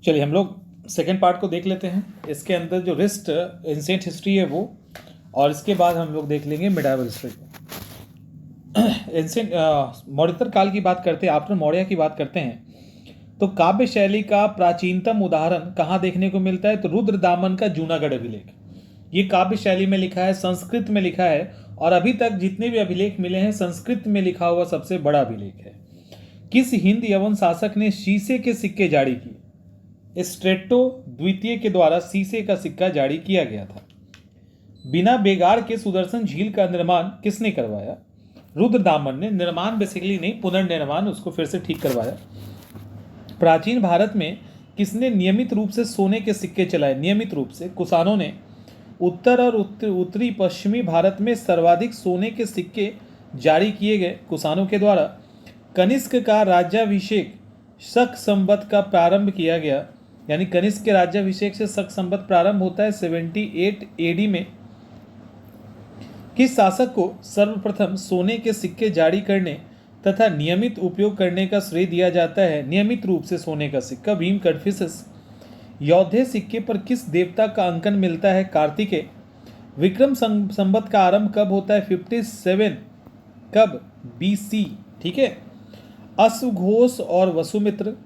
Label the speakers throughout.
Speaker 1: चलिए हम लोग सेकेंड पार्ट को देख लेते हैं। इसके अंदर जो रिस्ट एंशिएंट हिस्ट्री है वो, और इसके बाद हम लोग देख लेंगे मिडाइवल हिस्ट्री को। एंशिएंट मौर्योत्तर काल की बात करते हैं, आफ्टर मौर्य की बात करते हैं, तो काव्य शैली का प्राचीनतम उदाहरण कहाँ देखने को मिलता है? तो रुद्रदामन का जूनागढ़ अभिलेख। ये काव्य शैली में लिखा है, संस्कृत में लिखा है, और अभी तक जितने भी अभिलेख मिले हैं संस्कृत में लिखा हुआ सबसे बड़ा अभिलेख है। किस हिंद यवन शासक ने शीशे के सिक्के जारी किए? स्ट्रेटो द्वितीय के द्वारा शीशे का सिक्का जारी किया गया था। बिना बेगार के सुदर्शन झील का निर्माण किसने करवाया? रुद्रदामन ने। निर्माण बेसिकली नहीं, पुनर्निर्माण, उसको फिर से ठीक करवाया। प्राचीन भारत में किसने नियमित रूप से सोने के सिक्के चलाए? नियमित रूप से कुषाणों ने। उत्तर और उत्तरी पश्चिमी भारत में सर्वाधिक सोने के सिक्के जारी किए गए कुषाणों के द्वारा। कनिष्क का राज्याभिषेक शक संवत का प्रारंभ किया गया, यानी कनिष्क के राज्याभिषेक से शक संवत प्रारंभ होता है 78 एडी में। किस शासक को सर्वप्रथम सोने के सिक्के जारी करने तथा नियमित उपयोग करने का श्रेय दिया जाता है? नियमित रूप से सोने का सिक्का भीम कडफिसेस। यौधे सिक्के पर किस देवता का अंकन मिलता है? कार्तिकेय। विक्रम संवत का आरंभ कब होता है? 57 कब? BC। ठीक है। अश्वघोष और वसुमित्र,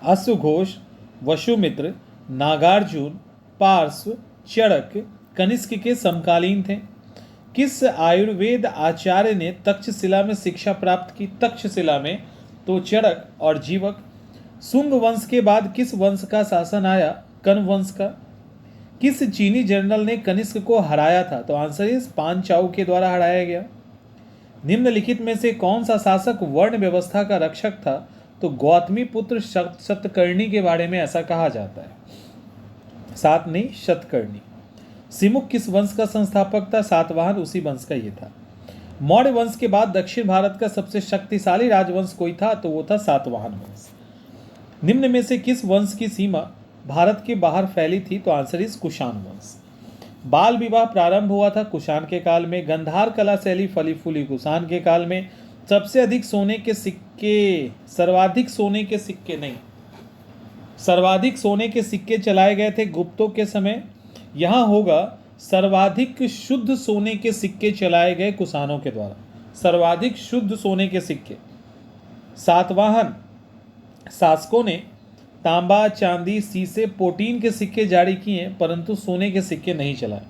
Speaker 1: अश्वघोष, वसुमित्र, नागार्जुन, पार्श्व, चड़क कनिष्क के समकालीन थे। किस आयुर्वेद आचार्य ने तक्षशिला में शिक्षा प्राप्त की? तक्षशिला में तो चड़क और जीवक। शुंग वंश के बाद किस वंश का शासन आया? कण्व वंश का। किस चीनी जनरल ने कनिष्क को हराया था? तो आंसर इज पांचाऊ के द्वारा हराया गया। निम्नलिखित में से कौन सा शासक वर्ण व्यवस्था का रक्षक था? तो गौतमी पुत्र शतकर्णी के बारे में ऐसा कहा जाता है। सात नहीं, शतकर्णी। सिमुक किस वंश का संस्थापक था? सातवाहन, उसी वंश का ये था। मौर्य वंश के बाद दक्षिण भारत का सबसे शक्तिशाली राजवंश कोई था? तो वो था सातवाहन वंश। निम्न में से किस वंश की सीमा भारत के बाहर फैली थी? तो आंसर इज कुषाण वंश। बाल विवाह प्रारंभ हुआ था कुषाण के काल में। गंधार कला शैली फली फूली कुषाण के काल में। सबसे अधिक सोने के सिक्के, सर्वाधिक सोने के सिक्के नहीं, सर्वाधिक सोने के सिक्के चलाए गए थे गुप्तों के समय। यहाँ होगा सर्वाधिक शुद्ध सोने के सिक्के चलाए गए कुषाणों के द्वारा। सर्वाधिक शुद्ध सोने के सिक्के। सातवाहन शासकों ने तांबा, चांदी, शीशे, पोटीन के सिक्के जारी किए, परंतु सोने के सिक्के नहीं चलाए।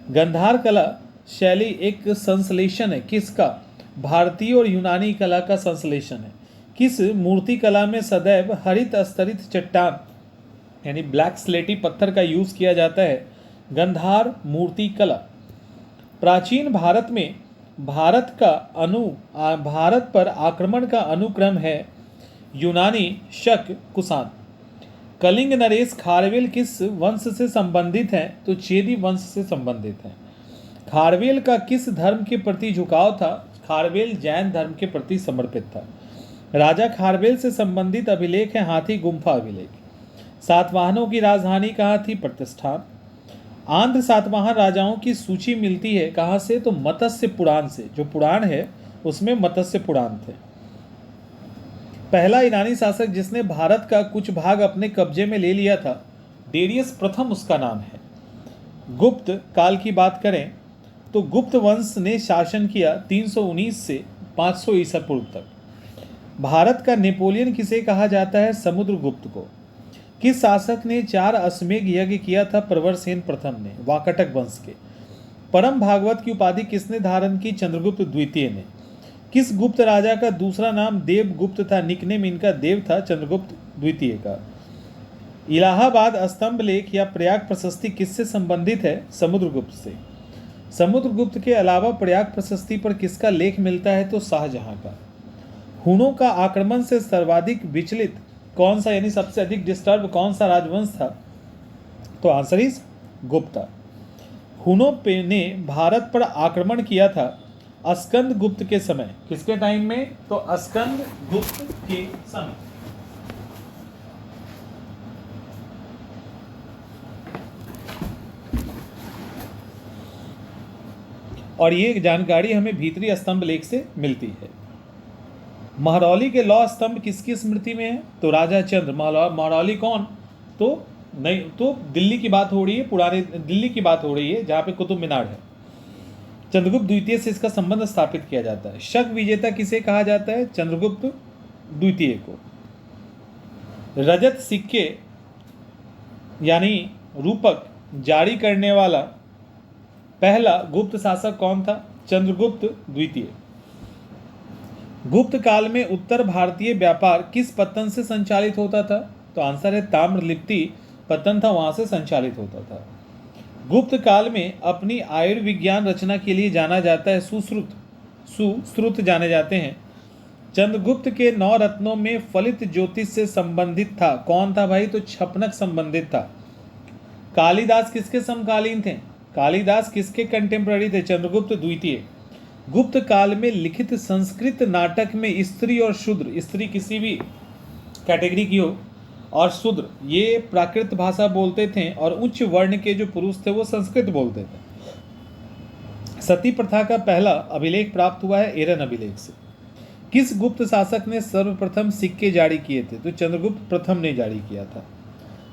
Speaker 1: गंधार कला शैली एक संश्लेषण है किसका? भारतीय और यूनानी कला का संश्लेषण है। किस मूर्ति कला में सदैव हरित स्तरित चट्टान यानी ब्लैक स्लेटी पत्थर का यूज किया जाता है? गंधार मूर्ति कला। प्राचीन भारत में भारत पर आक्रमण का अनुक्रम है यूनानी, शक, कुषाण। कलिंग नरेश खारवेल किस वंश से संबंधित हैं? तो चेदी वंश से संबंधित हैं। खारवेल का किस धर्म के प्रति झुकाव था? खारवेल जैन धर्म के प्रति समर्पित था। राजा खारवेल से संबंधित अभिलेख है हाथी गुम्फा अभिलेख। सातवाहनों की राजधानी कहाँ थी? प्रतिष्ठान। आंध्र सातवाहन राजाओं की सूची मिलती है कहाँ से? तो मत्स्य पुराण से। जो पुराण है उसमें मत्स्य पुराण थे। पहला ईरानी शासक जिसने भारत का कुछ भाग अपने कब्जे में ले लिया था? डेरियस प्रथम उसका नाम है। गुप्त काल की बात करें तो गुप्त वंश ने शासन किया 319 से 500 ईसा पूर्व तक। भारत का नेपोलियन किसे कहा जाता है? समुद्रगुप्त को। किस शासक ने 4 अश्वमेध यज्ञ किया था? प्रवरसेन प्रथम ने, वाकटक वंश के। परम भागवत की उपाधि किसने धारण की? चंद्रगुप्त द्वितीय ने। किस गुप्त राजा का दूसरा नाम देवगुप्त था? निकनेम इनका देव था, चंद्रगुप्त द्वितीय का। इलाहाबाद स्तंभ लेख या प्रयाग प्रशस्ति किससे संबंधित है? समुद्रगुप्त से। समुद्रगुप्त के अलावा प्रयाग प्रशस्ति पर किसका लेख मिलता है? तो शाहजहां का। हुनों का आक्रमण से सर्वाधिक विचलित कौन सा, यानी सबसे अधिक डिस्टर्ब कौन सा राजवंश था? तो आंसर इज गुप्ता। हुनों ने भारत पर आक्रमण किया था स्कंद गुप्त के समय। किसके टाइम में? तो स्कंद गुप्त के समय। और ये जानकारी हमें भीतरी स्तंभ लेख से मिलती है। महरौली के लौह स्तंभ किसकी स्मृति में है? तो राजा चंद्र। महरौली कौन? तो नहीं, तो दिल्ली की बात हो रही है, पुरानी दिल्ली की बात हो रही है जहाँ पे कुतुब मीनार है। चंद्रगुप्त द्वितीय से इसका संबंध स्थापित किया जाता है। शक विजेता किसे कहा जाता है? चंद्रगुप्त द्वितीय को। रजत सिक्के यानी रूपक जारी करने वाला पहला गुप्त शासक कौन था? चंद्रगुप्त द्वितीय। गुप्त काल में उत्तर भारतीय व्यापार किस पत्तन से संचालित होता था? तो आंसर है ताम्रलिप्ति पत्तन था, वहां से संचालित होता था। गुप्त काल में अपनी आयुर्विज्ञान रचना के लिए जाना जाता है सुश्रुत जाने जाते हैं। चंद्रगुप्त के 9 रत्नों में फलित ज्योतिष से संबंधित था, कौन था भाई? तो छपनक संबंधित था। कालिदास किसके समकालीन थे? कालिदास किसके कंटेम्पररी थे? चंद्रगुप्त द्वितीय। गुप्त काल में लिखित संस्कृत नाटक में स्त्री और शूद्र, स्त्री किसी भी कैटेगरी की हो और शूद्र ये प्राकृत भाषा बोलते थे और उच्च वर्ण के जो पुरुष थे वो संस्कृत बोलते थे। सती प्रथा का पहला अभिलेख प्राप्त हुआ है एरन अभिलेख से। किस गुप्त शासक ने सर्वप्रथम सिक्के जारी किए थे? तो चंद्रगुप्त प्रथम ने जारी किया था।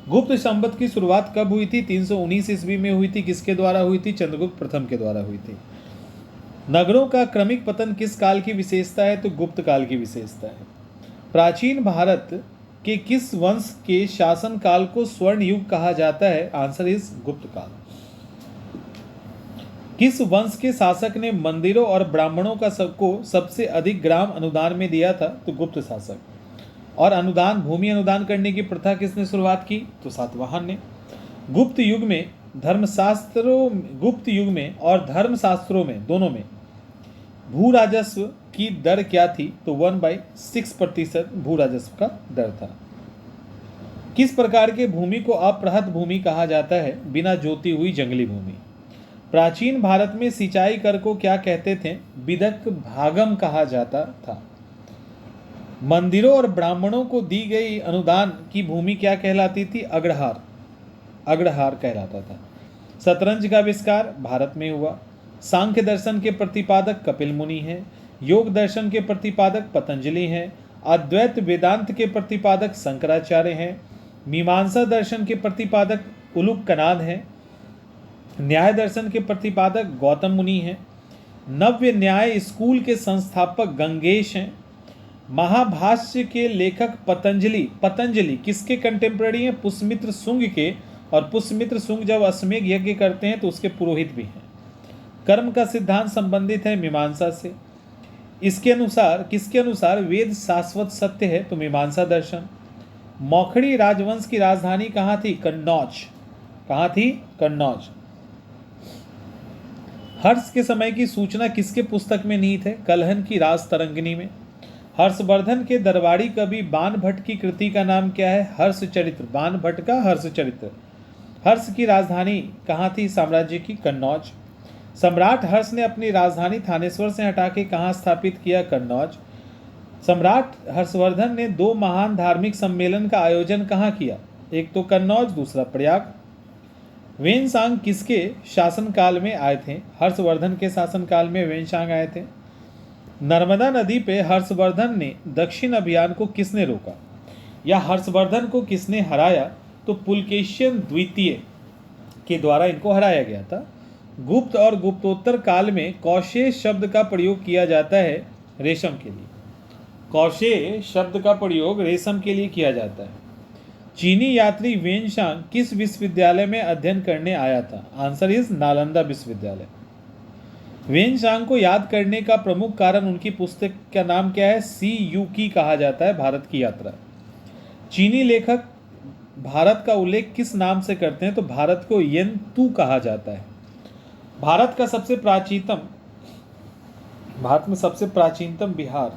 Speaker 1: गुप्त संवत की शुरुआत कब हुई थी? 319 ईस्वी में हुई थी। किसके द्वारा हुई थी? चंद्रगुप्त प्रथम के द्वारा हुई थी। नगरों का क्रमिक पतन किस काल की विशेषता है? तो गुप्त काल की विशेषता है। प्राचीन भारत के किस वंश के शासन काल को स्वर्ण युग कहा जाता है? आंसर इज गुप्त काल। किस वंश के शासक ने मंदिरों और ब्राह्मणों का सबको सबसे अधिक ग्राम अनुदान में दिया था? तो गुप्त शासक। और अनुदान, भूमि अनुदान करने की प्रथा किसने शुरुआत की? तो सातवाहन ने। गुप्त युग में और धर्मशास्त्रों में दोनों में भू राजस्व की दर क्या थी? तो 1/6% भू राजस्व का दर था। किस प्रकार के भूमि को अपृहत भूमि कहा जाता है? बिना जोती हुई जंगली भूमि। प्राचीन भारत में सिंचाई कर को क्या कहते थे? विदक भागम कहा जाता था। मंदिरों और ब्राह्मणों को दी गई अनुदान की भूमि क्या कहलाती थी? अग्रहार कहलाता था। शतरंज का आविष्कार भारत में हुआ। सांख्य दर्शन के प्रतिपादक कपिल मुनि हैं। योग दर्शन के प्रतिपादक पतंजलि हैं। अद्वैत वेदांत के प्रतिपादक शंकराचार्य हैं। मीमांसा दर्शन के प्रतिपादक उलूक कनाद हैं। न्याय दर्शन के प्रतिपादक गौतम मुनि हैं। नव्य न्याय स्कूल के संस्थापक गंगेश हैं। महाभाष्य के लेखक पतंजलि किसके कंटेम्पररी हैं? पुष्यमित्र शुंग के। और पुष्यमित्र शुंग जब अश्वमेध यज्ञ करते हैं तो उसके पुरोहित भी हैं। कर्म का सिद्धांत संबंधित है मीमांसा से। इसके अनुसार किसके अनुसार वेद शाश्वत सत्य है? तो मीमांसा दर्शन। मौखड़ी राजवंश की राजधानी कहाँ थी? कन्नौज। कहाँ थी? कन्नौज। हर्ष के समय की सूचना किसके पुस्तक में निहित है? कलहन की राज तरंगिनी में। हर्षवर्धन के दरबारी कवि बाण भट्ट की कृति का नाम क्या है? हर्षचरित्र। बाण भट्ट का हर्षचरित्र। हर्ष की राजधानी कहाँ थी साम्राज्य की? कन्नौज। सम्राट हर्ष ने अपनी राजधानी थानेश्वर से हटा के कहाँ स्थापित किया? कन्नौज। सम्राट हर्षवर्धन ने 2 महान धार्मिक सम्मेलन का आयोजन कहाँ किया? एक तो कन्नौज, दूसरा प्रयाग। वेनसांग किसके शासनकाल में आए थे? हर्षवर्धन के शासनकाल में वेनसांग आए थे। नर्मदा नदी पे हर्षवर्धन ने दक्षिण अभियान को किसने रोका या हर्षवर्धन को किसने हराया? तो पुलकेशिन द्वितीय के द्वारा इनको हराया गया था। गुप्त और गुप्तोत्तर काल में कौशेय शब्द का प्रयोग किया जाता है रेशम के लिए। कौशेय शब्द का प्रयोग रेशम के लिए किया जाता है। चीनी यात्री वेनसांग किस विश्वविद्यालय में अध्ययन करने आया था? आंसर इज नालंदा विश्वविद्यालय। वेनसांग को याद करने का प्रमुख कारण उनकी पुस्तक का नाम क्या है? सी यू की कहा जाता है, भारत की यात्रा। चीनी लेखक भारत का उल्लेख किस नाम से करते हैं? तो भारत को येन तू कहा जाता है। भारत में सबसे प्राचीनतम बिहार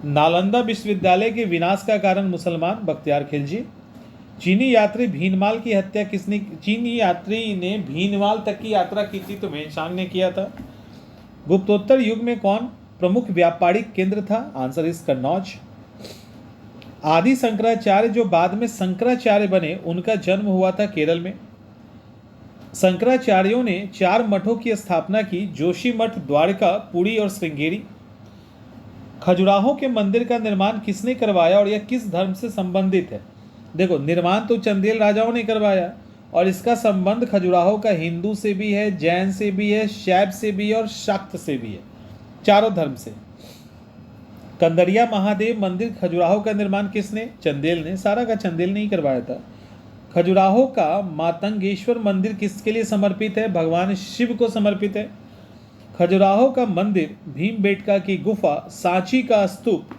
Speaker 1: नालंदा विश्वविद्यालय के विनाश का कारण मुसलमान, बख्तियार खिलजी। चीनी यात्री भीनमाल की हत्या किसने? चीनी यात्री ने भीनमाल तक की यात्रा की थी तो वेनसांग ने किया था। गुप्तोत्तर युग में कौन प्रमुख व्यापारिक केंद्र था? Answer is Kannauj. आदि शंकराचार्य जो बाद में शंकराचार्य बने उनका जन्म हुआ था केरल में। शंकराचार्यों ने 4 मठों की स्थापना की, जोशी मठ, द्वारका, पुरी और श्रृंगेरी। खजुराहो के मंदिर का निर्माण किसने करवाया और यह किस धर्म से संबंधित है? देखो, निर्माण तो चंदेल राजाओं ने करवाया और इसका संबंध खजुराहो का हिंदू से भी है, जैन से भी है, शैव से भी है और शाक्त से भी है, चारों धर्म से। कंदरिया महादेव मंदिर खजुराहो का निर्माण किसने? चंदेल ने। सारा का चंदेल ने ही करवाया था। खजुराहो का मातंगेश्वर मंदिर किसके लिए समर्पित है? भगवान शिव को समर्पित है। खजुराहो का मंदिर, भीमबेटका की गुफा, सांची का स्तूप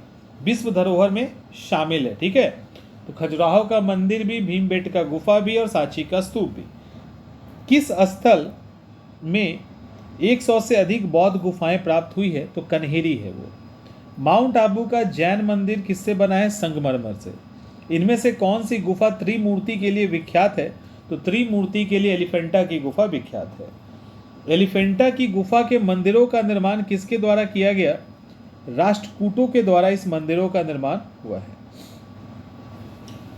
Speaker 1: विश्व धरोहर में शामिल है। ठीक है, तो खजुराहो का मंदिर भी, भीमबेटका गुफा भी और सांची का स्तूप भी। किस स्थल में 100 से अधिक बौद्ध गुफाएं प्राप्त हुई है? तो कन्हेरी है वो। माउंट आबू का जैन मंदिर किससे बना है? संगमरमर से। इनमें से कौन सी गुफा त्रिमूर्ति के लिए विख्यात है? तो त्रिमूर्ति के लिए एलिफेंटा की गुफा विख्यात है। एलिफेंटा की गुफा के मंदिरों का निर्माण किसके द्वारा किया गया? राष्ट्रकूटों के द्वारा इस मंदिरों का निर्माण हुआ है।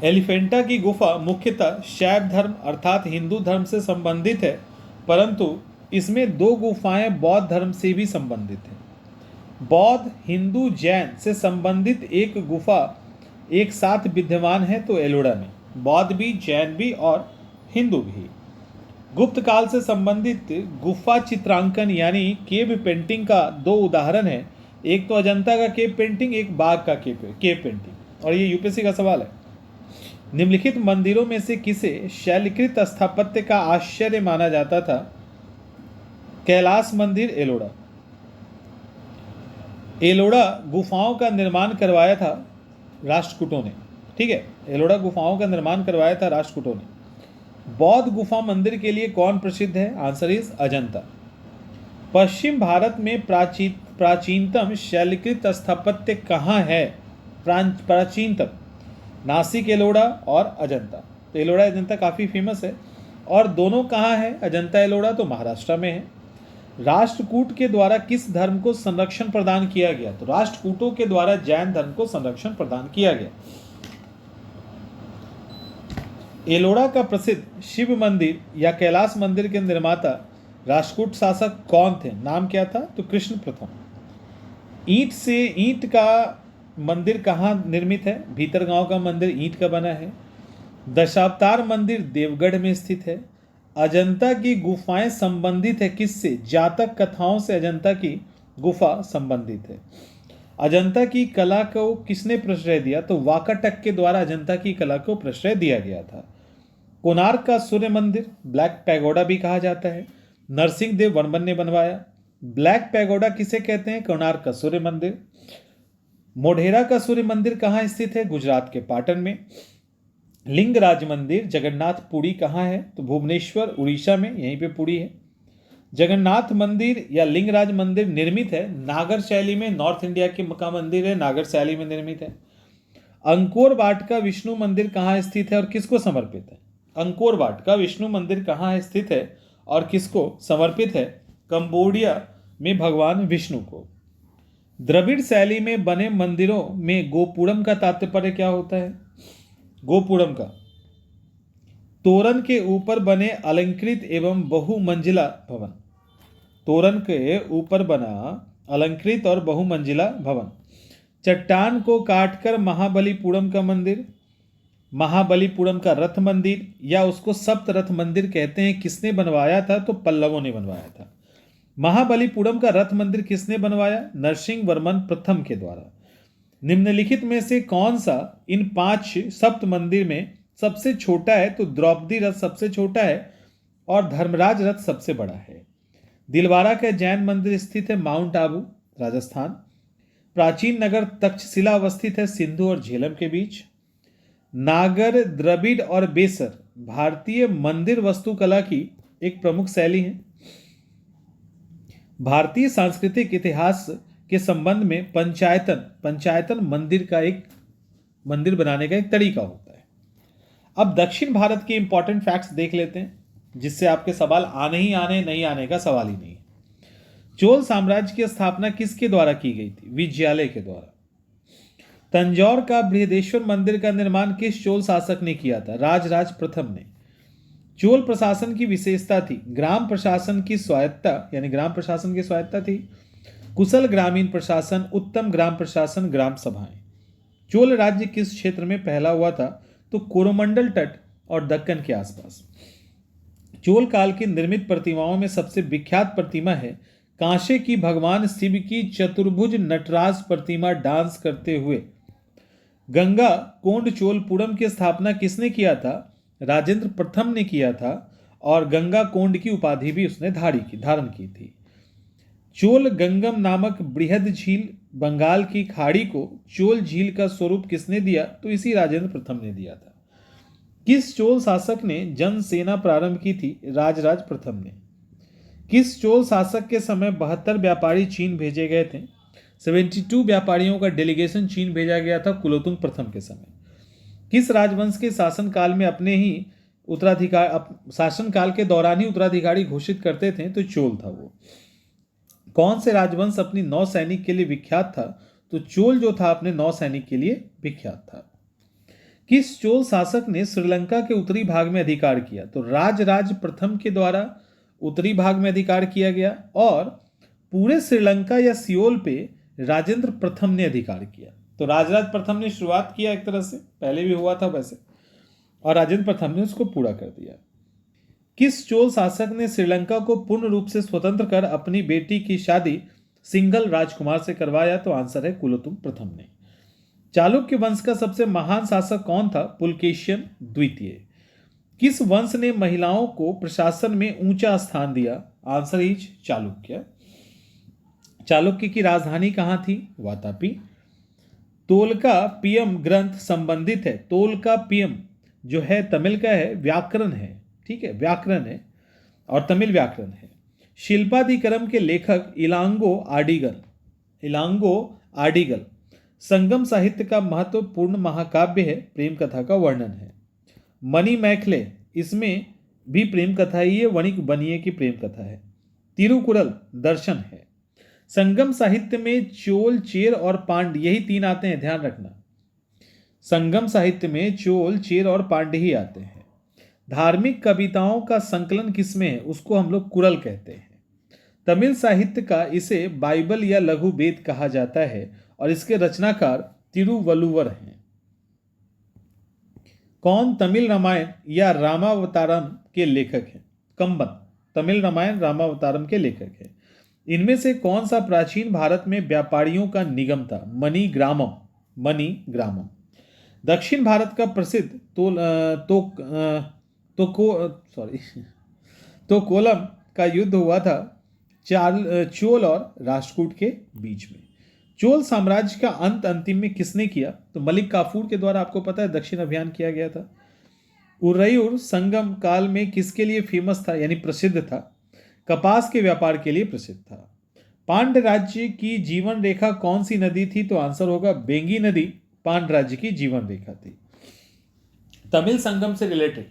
Speaker 1: एलिफेंटा की गुफा मुख्यतः शैव धर्म अर्थात हिंदू धर्म से संबंधित है, परंतु इसमें 2 गुफाएं बौद्ध धर्म से भी संबंधित हैं। बौद्ध, हिंदू, जैन से संबंधित एक गुफा एक साथ विद्यमान है तो एलोरा में, बौद्ध भी, जैन भी और हिंदू भी। गुप्त काल से संबंधित गुफा चित्रांकन यानी केव पेंटिंग का 2 उदाहरण है। एक तो अजंता का केव पेंटिंग, एक बाघ का केव पेंटिंग, और ये यूपीएससी का सवाल है। निम्नलिखित मंदिरों में से किसे शैलकृत स्थापत्य का आश्चर्य माना जाता था? कैलाश मंदिर, एलोरा। एलोरा गुफाओं का निर्माण करवाया था राष्ट्रकूटों ने। ठीक है, एलोरा गुफाओं का निर्माण करवाया था राष्ट्रकूटों ने। बौद्ध गुफा मंदिर के लिए कौन प्रसिद्ध है? Answer is Ajanta. पश्चिम भारत में प्राचीनतम शैलकृत स्थापत्य कहाँ है? प्राचीनतम नासिक, एलोरा और अजंता। तो एलोरा अजंता काफ़ी फेमस है। और दोनों कहाँ है? अजंता एलोरा तो महाराष्ट्र में है। राष्ट्रकूट के द्वारा किस धर्म को संरक्षण प्रदान किया गया? तो राष्ट्रकूटों के द्वारा जैन धर्म को संरक्षण प्रदान किया गया। एलोरा का प्रसिद्ध शिव मंदिर या कैलाश मंदिर के निर्माता राष्ट्रकूट शासक कौन थे? नाम क्या था? तो कृष्ण प्रथम। ईंट का मंदिर कहाँ निर्मित है? भीतरगांव का मंदिर ईंट का बना है। दशावतार मंदिर देवगढ़ में स्थित है। अजंता की गुफाएं संबंधित है किससे? जातक कथाओं से अजंता की गुफा संबंधित है। अजंता की कला को किसने प्रश्रय दिया? तो वाकाटक के द्वारा अजंता की कला को प्रश्रय दिया गया था। कोणार्क का सूर्य मंदिर, ब्लैक पैगोडा भी कहा जाता है, नरसिंह देव वर्मन ने बनवाया। ब्लैक पैगोडा किसे कहते हैं? कोणार्क का सूर्य मंदिर। मोढेरा का सूर्य मंदिर कहाँ स्थित है? गुजरात के पाटन में। लिंगराज मंदिर जगन्नाथ पुरी कहाँ है? तो भुवनेश्वर, उड़ीसा में, यहीं पे पुरी है। जगन्नाथ मंदिर या लिंगराज मंदिर निर्मित है नागर शैली में, नॉर्थ इंडिया का मंदिर है, नागर शैली में निर्मित है। अंकोर वाट का विष्णु मंदिर कहाँ स्थित है और किसको समर्पित है? अंकोर वाट का विष्णु मंदिर कहाँ स्थित है और किसको समर्पित है? कंबोडिया में भगवान विष्णु को। द्रविड़ शैली में बने मंदिरों में गोपुरम का तात्पर्य क्या होता है? गोपुरम का तोरण के ऊपर बने अलंकृत एवं बहुमंजिला भवन। तोरण के ऊपर बना अलंकृत और बहुमंजिला भवन। चट्टान को काटकर महाबलीपुरम का मंदिर, महाबलीपुरम का रथ मंदिर या उसको सप्त रथ मंदिर कहते हैं, किसने बनवाया था? तो पल्लवों ने बनवाया था। महाबलीपुरम का रथ मंदिर किसने बनवाया? नरसिंह वर्मन प्रथम के द्वारा। निम्नलिखित में से कौन सा इन 5 सप्त मंदिर में सबसे छोटा है? तो द्रौपदी रथ सबसे छोटा है और धर्मराज रथ सबसे बड़ा है। दिलवारा का जैन मंदिर स्थित है माउंट आबू, राजस्थान। प्राचीन नगर तक्षशिला अवस्थित है सिंधु और झेलम के बीच। नागर, द्रविड़ और बेसर भारतीय मंदिर वास्तुकला की एक प्रमुख शैली है। भारतीय सांस्कृतिक इतिहास के संबंध में पंचायतन मंदिर बनाने का एक तरीका होता है। अब दक्षिण भारत के इंपॉर्टेंट फैक्ट्स देख लेते हैं, जिससे आपके सवाल आने ही आने, नहीं आने का सवाल ही नहीं है। चोल साम्राज्य की स्थापना किसके द्वारा की गई थी? विजयालय के द्वारा। तंजौर का बृहदेश्वर मंदिर का निर्माण किस चोल शासक ने किया था? राजराज प्रथम ने। चोल प्रशासन की विशेषता थी ग्राम प्रशासन की स्वायत्ता, यानी ग्राम प्रशासन की स्वायत्ता थी। कुशल ग्रामीण प्रशासन, उत्तम ग्राम प्रशासन, ग्राम सभाएं। चोल राज्य किस क्षेत्र में पहला हुआ था? तो कोरोमंडल तट और दक्कन के आसपास। चोल काल की निर्मित प्रतिमाओं में सबसे विख्यात प्रतिमा है कांसे की भगवान शिव की चतुर्भुज नटराज प्रतिमा डांस करते हुए। गंगा कोंड चोलपुरम की स्थापना किसने किया था? राजेंद्र प्रथम ने किया था, और गंगा कोंड की उपाधि भी उसने धारण की थी। चोल गंगम नामक बृहद झील बंगाल की खाड़ी को चोल झील का स्वरूप किसने दिया? तो इसी राजेंद्र प्रथम ने दिया था। किस चोल शासक ने जन सेना प्रारंभ की थी? राजराज प्रथम ने। किस चोल शासक के समय 72 व्यापारी चीन भेजे गए थे? 72 व्यापारियों का डेलीगेशन चीन भेजा गया था कुलोतुंग प्रथम के समय। किस राजवंश के शासनकाल में अपने ही शासनकाल के दौरान ही उत्तराधिकारी घोषित करते थे? तो चोल था वो। कौन से राजवंश अपनी नौसैनिक के लिए विख्यात था? तो चोल जो था अपने नौसैनिक के लिए विख्यात था। किस चोल शासक ने श्रीलंका के उत्तरी भाग में अधिकार किया? तो राजराज प्रथम के द्वारा उत्तरी भाग में अधिकार किया गया, और पूरे श्रीलंका या सियोल पे राजेंद्र प्रथम ने अधिकार किया। तो राजराज प्रथम ने शुरुआत किया, एक तरह से पहले भी हुआ था वैसे, और राजेंद्र प्रथम ने उसको पूरा कर दिया। किस चोल शासक ने श्रीलंका को पूर्ण रूप से स्वतंत्र कर अपनी बेटी की शादी सिंघल राजकुमार से करवाया? तो आंसर है कुलोतुंग प्रथम ने। चालुक्य वंश का सबसे महान शासक कौन था? पुलकेशियन द्वितीय। किस वंश ने महिलाओं को प्रशासन में ऊंचा स्थान दिया? Answer is Chalukya. चालुक्य की राजधानी कहां थी? वातापी। तोलका पीयम ग्रंथ संबंधित है। तोलका पीयम जो है तमिल का है, व्याकरण है, ठीक है, व्याकरण है और तमिल व्याकरण है। शिल्पादिकरम के लेखक इलांगो आडिगल। संगम साहित्य का महत्वपूर्ण महाकाव्य है, प्रेम कथा का वर्णन है। मणि मैखले, इसमें भी प्रेम कथा ही है, वणिक बनिए की प्रेम कथा है। तिरुकुरल दर्शन है। संगम साहित्य में चोल, चेर और पांड यही तीन आते हैं, ध्यान रखना। संगम साहित्य में चोल, चेर और पांड ही आते हैं। धार्मिक कविताओं का संकलन किसमें है? उसको हम लोग कुरल कहते हैं। तमिल साहित्य का इसे बाइबल या लघु वेद कहा जाता है, और इसके रचनाकार तिरुवल्लुवर हैं। कौन तमिल रामायण या रामावतारम के लेखक हैं? कंबन तमिल रामायण रामावतारम के लेखक हैं। इनमें से कौन सा प्राचीन भारत में व्यापारियों का निगम था? मणिग्रामम। दक्षिण भारत का प्रसिद्ध कोलम का युद्ध हुआ था चोल और राष्ट्रकूट के बीच में। चोल साम्राज्य का अंतिम में किसने किया? तो मलिक काफूर के द्वारा, आपको पता है, दक्षिण अभियान किया गया था। उरैयूर संगम काल में किसके लिए फेमस था, यानी प्रसिद्ध था? कपास के व्यापार के लिए प्रसिद्ध था। पांड्य राज्य की जीवन रेखा कौन सी नदी थी? तो आंसर होगा बेंगी नदी पांड्य राज्य की जीवन रेखा थी। तमिल संगम से रिलेटेड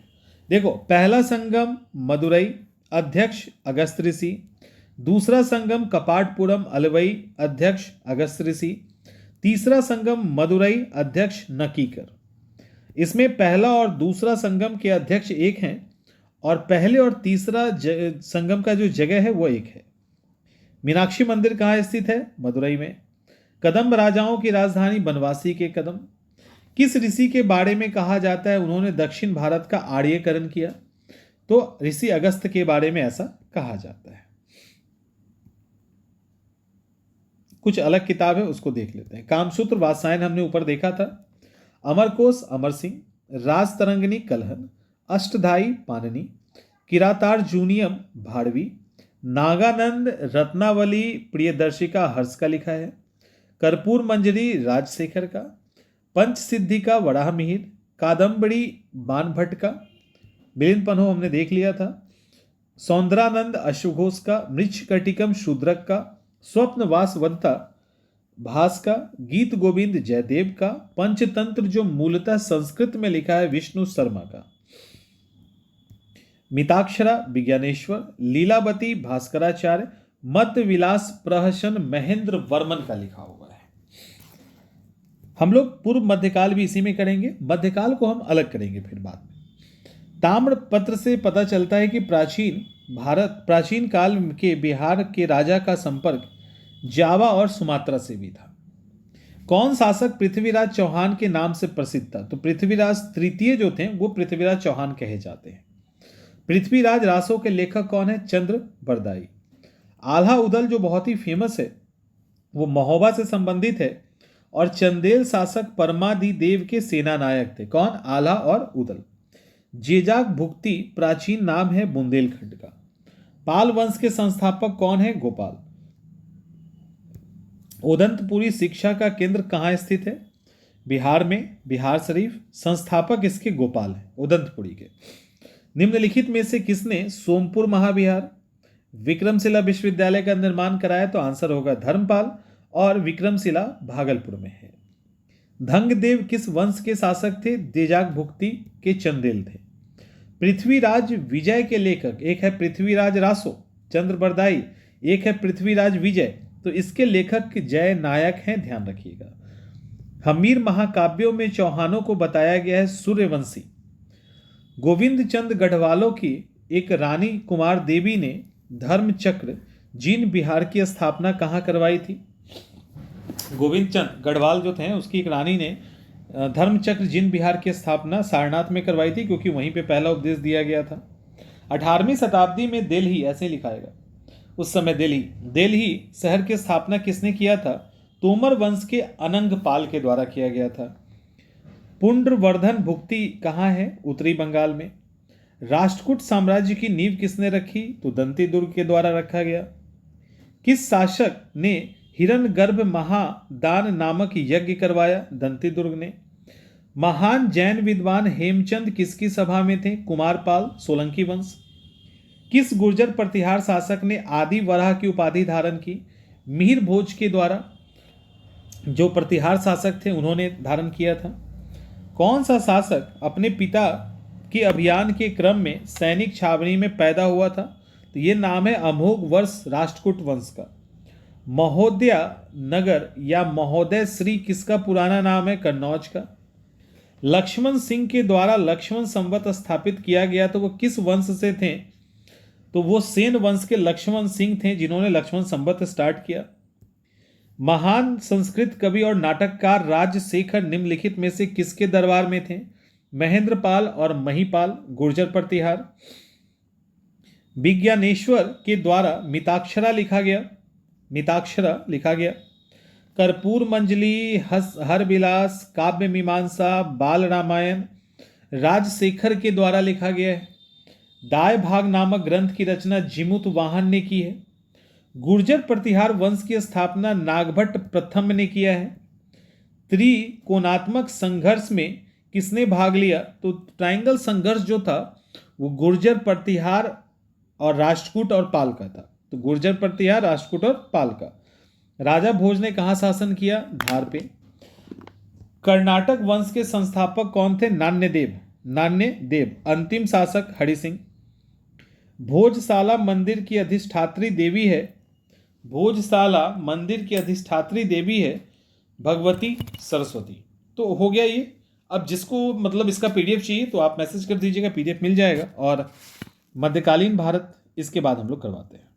Speaker 1: देखो, पहला संगम मदुरई, अध्यक्ष अगस्त ऋषि। दूसरा संगम कपाटपुरम अलवई, अध्यक्ष अगस्त ऋषि। तीसरा संगम मदुरई, अध्यक्ष नकीकर। इसमें पहला और दूसरा संगम के अध्यक्ष एक हैं, और पहले और तीसरा संगम का जो जगह है वो एक है। मीनाक्षी मंदिर कहाँ स्थित है? मदुरई में। कदम्ब राजाओं की राजधानी बनवासी के कदम। किस ऋषि के बारे में कहा जाता है उन्होंने दक्षिण भारत का आर्यकरण किया? तो ऋषि अगस्त के बारे में ऐसा कहा जाता है। कुछ अलग किताब है, उसको देख लेते हैं। कामसूत्र वात्सायन हमने ऊपर देखा था। अमरकोश अमर सिंह, राजतरंगिणी कलहन, अष्टधाई पाणिनि, किरातार्जुनियम भाड़वी, नागानंद रत्नावली प्रियदर्शिका हर्ष का लिखा है, कर्पूर मंजरी राजशेखर का, पंचसिद्धि का वराह मिहिर, कादम्बरी बाणभट्ट का, मिलिंद पन्हो हमने देख लिया था, सौंदरानंद अश्वघोष का, मृच्छकटिकम शूद्रक का, स्वप्नवासवंता भास का, गीत गोविंद जयदेव का, पंचतंत्र जो मूलतः संस्कृत में लिखा है विष्णु शर्मा का, मिताक्षरा विज्ञानेश्वर, लीलावती भास्कराचार्य, मत विलास प्रहसन महेंद्र वर्मन का लिखा हुआ है। हम लोग पूर्व मध्यकाल भी इसी में करेंगे, मध्यकाल को हम अलग करेंगे फिर बाद में। ताम्रपत्र से पता चलता है कि प्राचीन काल के बिहार के राजा का संपर्क जावा और सुमात्रा से भी था। कौन शासक पृथ्वीराज चौहान के नाम से प्रसिद्ध था? तो पृथ्वीराज तृतीय जो थे वो पृथ्वीराज चौहान कहे जाते हैं। पृथ्वीराज रासों के लेखक कौन है? चंद्र बरदाई। आल्हा उदल जो बहुत ही फेमस है वो महोबा से संबंधित है और चंदेल शासक परमादि देव के सेना नायक थे। कौन? आल्हा और उदल। जेजाक भुक्ति प्राचीन नाम है बुंदेलखंड का। पाल वंश के संस्थापक कौन है? गोपाल। उदंतपुरी शिक्षा का केंद्र कहाँ स्थित है? बिहार में, बिहार शरीफ। संस्थापक इसके गोपाल हैं, उदंतपुरी के। निम्नलिखित में से किसने सोमपुर महाविहार विक्रमशिला विश्वविद्यालय का निर्माण कराया? तो आंसर होगा धर्मपाल, और विक्रमशिला भागलपुर में है। धंगदेव किस वंश के शासक थे? जेजाक भुक्ति के चंदेल थे। पृथ्वीराज विजय के लेखक, एक है पृथ्वीराज रासो चंद्र बरदाई, एक है पृथ्वीराज विजय, तो इसके लेखक जय नायक हैं, ध्यान रखिएगा। हमीर महाकाव्यों में चौहानों को बताया गया है सूर्यवंशी। गोविंद चंद गढ़वालों की एक रानी कुमार देवी ने धर्मचक्र जीन बिहार की स्थापना कहाँ करवाई थी? गोविंद चंद गढ़वाल जो थे उसकी एक रानी ने धर्मचक्र जीन बिहार की स्थापना सारनाथ में करवाई थी, क्योंकि वहीं पे पहला उपदेश दिया गया था। 18वीं शताब्दी में दिल्ली, ऐसे लिखाएगा उस समय दिल्ली शहर की स्थापना किसने किया था? तोमर वंश के अनंगपाल के द्वारा किया गया था। पुंड्रवर्धन भुक्ति कहाँ है? उत्तरी बंगाल में। राष्ट्रकूट साम्राज्य की नींव किसने रखी? तो दंती दुर्ग के द्वारा रखा गया। किस शासक ने हिरण्यगर्भ महादान नामक यज्ञ करवाया? दंती दुर्ग ने। महान जैन विद्वान हेमचंद किसकी सभा में थे? कुमारपाल, सोलंकी वंश। किस गुर्जर प्रतिहार शासक ने आदि वराह की उपाधि धारण की? मिहिर भोज के द्वारा जो प्रतिहार शासक थे उन्होंने धारण किया था। कौन सा शासक अपने पिता के अभियान के क्रम में सैनिक छावनी में पैदा हुआ था? तो ये नाम है अमोघ वर्ष राष्ट्रकूट वंश का। महोदया नगर या महोदय श्री किसका पुराना नाम है? कन्नौज का। लक्ष्मण सिंह के द्वारा लक्ष्मण संवत स्थापित किया गया तो वो किस वंश से थे? तो वो सेन वंश के लक्ष्मण सिंह थे जिन्होंने लक्ष्मण संवत स्टार्ट किया। महान संस्कृत कवि और नाटककार राजशेखर निम्नलिखित में से किसके दरबार में थे? महेंद्रपाल और महिपाल, गुर्जर प्रतिहार। विज्ञानेश्वर के द्वारा मिताक्षरा लिखा गया। कर्पूर मंजली, हर विलास, काव्य मीमांसा, बाल रामायण राजशेखर के द्वारा लिखा गया है। दाय भाग नामक ग्रंथ की रचना जिमुत वाहन ने की है। गुर्जर प्रतिहार वंश की स्थापना नागभट्ट प्रथम ने किया है। त्रिकोणात्मक संघर्ष में किसने भाग लिया? तो ट्रायंगल संघर्ष जो था वो गुर्जर प्रतिहार और राष्ट्रकूट और पाल का था। तो गुर्जर प्रतिहार, राष्ट्रकूट और पाल का। राजा भोज ने कहाँ शासन किया? धार पे। कर्नाटक वंश के संस्थापक कौन थे? नान्यदेव। अंतिम शासक हरि सिंह। भोजशाला मंदिर की अधिष्ठात्री देवी है भगवती सरस्वती। तो हो गया ये। अब जिसको मतलब इसका पीडीएफ चाहिए तो आप मैसेज कर दीजिएगा, पीडीएफ मिल जाएगा। और मध्यकालीन भारत इसके बाद हम लोग करवाते हैं।